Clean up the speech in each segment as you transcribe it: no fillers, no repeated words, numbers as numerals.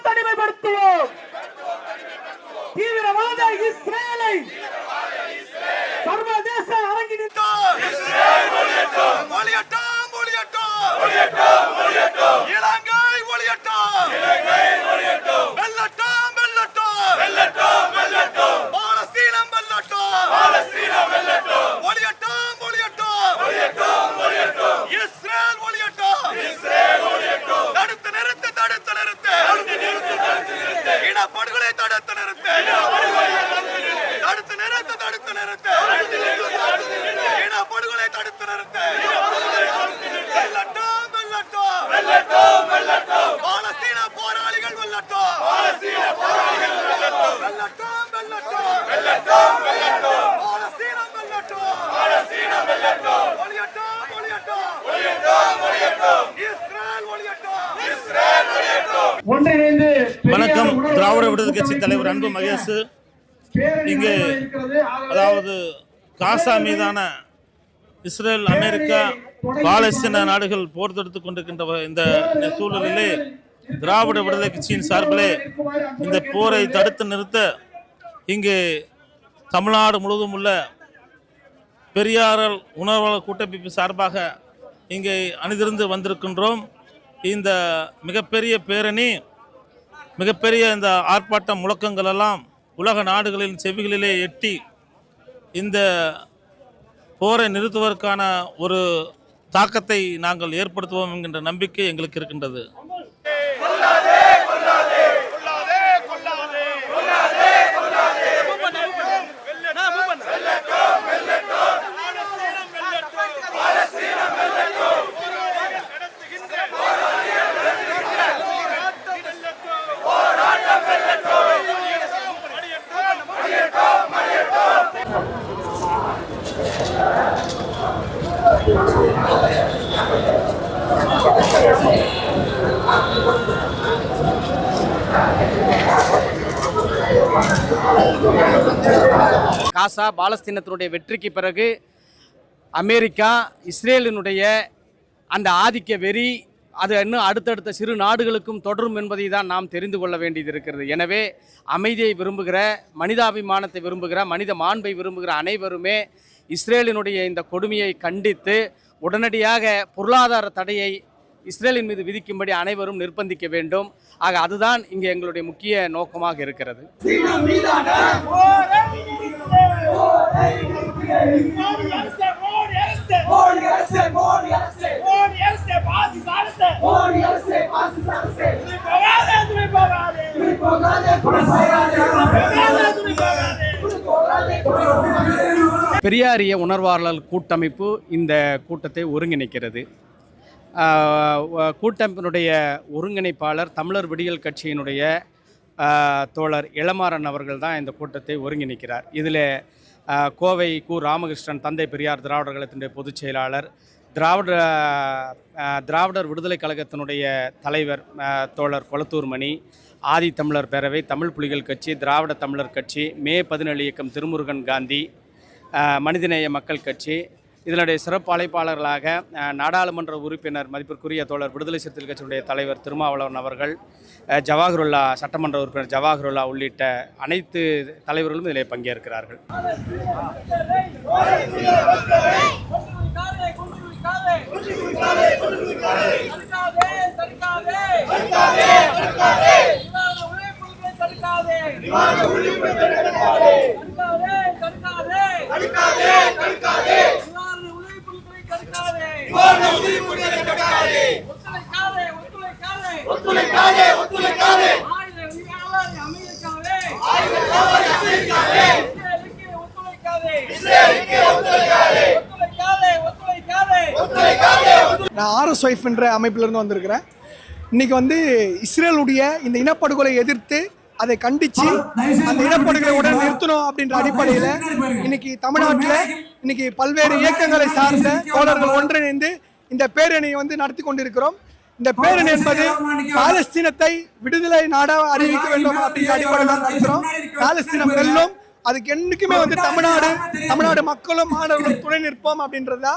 தனிமைப்படுத்துவோம் தீவிரவாத இஸ்ரேலை சர்வதேச அரங்கில் இலங்கை ஒளியட்டும் வெல்லட்டும் பாலஸ்தீனம் வெல்லட்டும் ஒளியட்டும் இஸ்ரேல் ஒளியட்டும் தடுத்து நிறுத்து இனப்படுகொலை தடுத்து நிறுத்து இனப்படுகொலை தடுத்து நிறுத்து வெல்லட்டும் பாலஸ்தீன போராளிகள் வெல்லட்டும் பாலஸ்தீனம் வெல்லட்டும் ஒளியட்டும் இஸ்ரேல் ஒளியட்டும். வணக்கம். திராவிட விடுதலை கட்சி தலைவர் அன்பு மகேஷ் இங்கு அதாவது காசா மீதான இஸ்ரேல், அமெரிக்கா, பாலஸ்தீன நாடுகள் போர் தொடுத்துக் கொண்டிருக்கின்ற இந்த சூழலிலே திராவிட விடுதலை கட்சியின் சார்பிலே இந்த போரை தடுத்து நிறுத்த இங்கு தமிழ்நாடு முழுவதும் உள்ள பெரியார் உணர்வாளர் கூட்டமைப்பு சார்பாக இங்கே அணிதிருந்து வந்திருக்கின்றோம். இந்த மிகப்பெரிய பேரணி, மிகப்பெரிய இந்த ஆர்ப்பாட்ட முழக்கங்கள் எல்லாம் உலக நாடுகளின் செவிகளிலே எட்டி இந்த போரை நிறுத்துவதற்கான ஒரு தாக்கத்தை நாங்கள் ஏற்படுத்துவோம் என்கின்ற நம்பிக்கை எங்களுக்கு இருக்கின்றது. காசா பாலஸ்தீனத்தினுடைய வெற்றிக்கு பிறகு அமெரிக்கா இஸ்ரேலினுடைய அந்த ஆதிக்க வெறி அது இன்னும் அடுத்தடுத்த சிறு நாடுகளுக்கும் தொடரும் என்பதை தான் நாம் தெரிந்து கொள்ள வேண்டியது இருக்கிறது. எனவே அமைதியை விரும்புகிற, மனிதாபிமானத்தை விரும்புகிற, மனித மாண்பை விரும்புகிற அனைவருமே இஸ்ரேலினுடைய இந்த கொடுமையை கண்டித்து உடனடியாக பொருளாதார தடையை இஸ்ரேலின் மீது விதிக்கும்படி அனைவரும் நிர்பந்திக்க வேண்டும். ஆக அதுதான் இங்கே எங்களுடைய முக்கிய நோக்கமாக இருக்கிறது. பெரியாரிய உணர்வாளர் கூட்டமைப்பு இந்த கூட்டத்தை ஒருங்கிணைக்கிறது. கூட்டமைப்பினுடைய ஒருங்கிணைப்பாளர் தமிழர் விடியல் கட்சியினுடைய தோழர் இளமாறன் அவர்கள் தான் இந்த கூட்டத்தை ஒருங்கிணைக்கிறார். இதில் கோவை கு. ராமகிருஷ்ணன், தந்தை பெரியார் திராவிடர் கழகத்தினுடைய பொதுச் செயலாளர், திராவிடர் விடுதலை கழகத்தினுடைய தலைவர் தோழர் கொளத்தூர் மணி, ஆதி தமிழர் பேரவை, தமிழ் புலிகள் கட்சி, திராவிட தமிழர் கட்சி, மே 17 இயக்கம் திருமுருகன் காந்தி, மனிதநேய மக்கள் கட்சி, இதனுடைய சிறப்பு அழைப்பாளர்களாக நாடாளுமன்ற உறுப்பினர் மதிப்பிற்குரிய தோழர் விடுதலை சிறுத்தைகள் கட்சியினுடைய தலைவர் திருமாவளவன் அவர்கள், ஜவாஹருல்லா சட்டமன்ற உறுப்பினர் ஜவாஹருல்லா உள்ளிட்ட அனைத்து தலைவர்களும் இதில் பங்கேற்கிறார்கள். நான் RSF என்ற அமைப்பிலிருந்து வந்திருக்கிறேன். இன்னைக்கு வந்து இஸ்ரேலுடைய இந்த இனப்படுகொலை எதிர்த்து அதை கண்டிச்சு அந்த இனப்படுகொலை உடனே நிறுத்தணும் அப்படின்ற அடிப்படையில் இன்னைக்கு தமிழ்நாட்டில் இன்னைக்கு பல்வேறு இயக்கங்களை சார்ந்த தோழர்கள் ஒன்றிணைந்து இந்த பேரணியை வந்து நடத்தி கொண்டிருக்கிறோம். இந்த பேரணி என்பது பாலஸ்தீனத்தை விடுதலை நாடாக அறிவிக்க வேண்டும் அப்படின்ற அடிப்படையில் நடத்துகிறோம். பாலஸ்தீனம் வெல்லும், அதுக்கு என்னைக்குமே வந்து தமிழ்நாடு மக்களும் மாணவர்களும் துணை நிற்போம் அப்படின்றதா.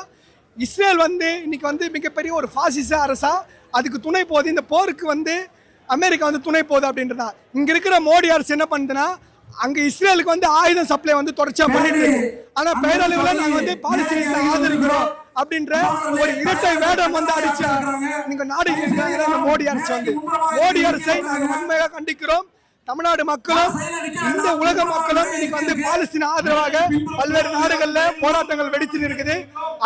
இஸ்ரேல் வந்து இன்னைக்கு வந்து மிகப்பெரிய ஒரு பாசிச அரசா, அதுக்கு துணை போகுது. இந்த போருக்கு வந்து அமெரிக்கா வந்து துணை போகுது அப்படின்றதா. இங்க இருக்கிற மோடி அரசு என்ன பண்ணுதுன்னா, அங்க இஸ்ரேலுக்கு வந்து ஆயுதம் சப்ளை வந்து தொடர்ச்சியா பண்ணிட்டு இருக்கு. ஆனா பேரளவுல நாங்க வந்து பாலஸ்தீனத்தை ஆதரிக்கிறோம் அப்படின்ற ஒரு இரட்டை வேடம் வந்து அடிச்சு நீங்க நாடு மோடி அரசு வந்து மோடி அரசை நாங்கள் உண்மையாக கண்டிக்கிறோம். தமிழ்நாடு மக்களும் இந்த உலக மக்களும் இன்னைக்கு வந்து பாலஸ்தீன ஆதரவாக பல்வேறு நாடுகள்ல போராட்டங்கள் வெடிச்சு இருக்குது.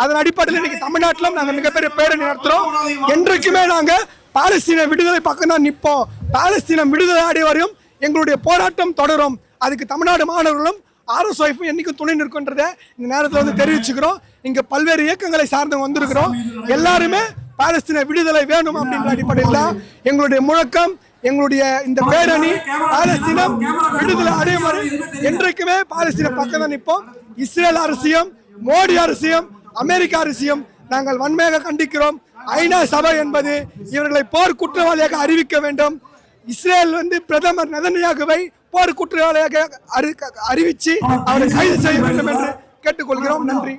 அதன் அடிப்படையில் இன்னைக்கு தமிழ்நாட்டிலும் நாங்க மிகப்பெரிய பேரணி நடத்துறோம். என்றைக்குமே நாங்க பாலஸ்தீன விடுதலை பக்கம் தான் நிற்போம். பாலஸ்தீனம் விடுதலை அடைய வரையும் எங்களுடைய போராட்டம் தொடரும். அதுக்கு தமிழ்நாடு மாணவர்களும் RSF என்னைக்கும் துணை நிற்கின்றத இந்த நேரத்தில் வந்து தெரிவிச்சுக்கிறோம். இங்க பல்வேறு இயக்கங்களை சார்ந்து வந்திருக்கிறோம். எல்லாருமே பாலஸ்தீன விடுதலை வேணும் அப்படின்ற அடிப்படையில் தான் எங்களுடைய முழக்கம். எங்களுடைய இந்த பேரணி பாலஸ்தீனம் விடுதலை அடையும் வரை என்றைக்குமே பாலஸ்தீன பக்கம் தான் நிற்போம். இஸ்ரேல் அரசியும் மோடி அரசியும் அமெரிக்க அரசியும் நாங்கள் வன்மையாக கண்டிக்கிறோம். ஐநா சபை என்பது இவர்களை போர் குற்றவாளியாக அறிவிக்க வேண்டும். இஸ்ரேல் வந்து பிரதமர் நெதன்யாகுவை போர் குற்றவாளியாக அறிவிச்சு அவரை கைது செய்ய வேண்டும் என்று கேட்டுக்கொள்கிறோம். நன்றி.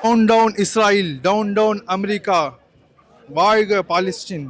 Down, down Israel, down, down America. வாழ்க பாலஸ்தீன்.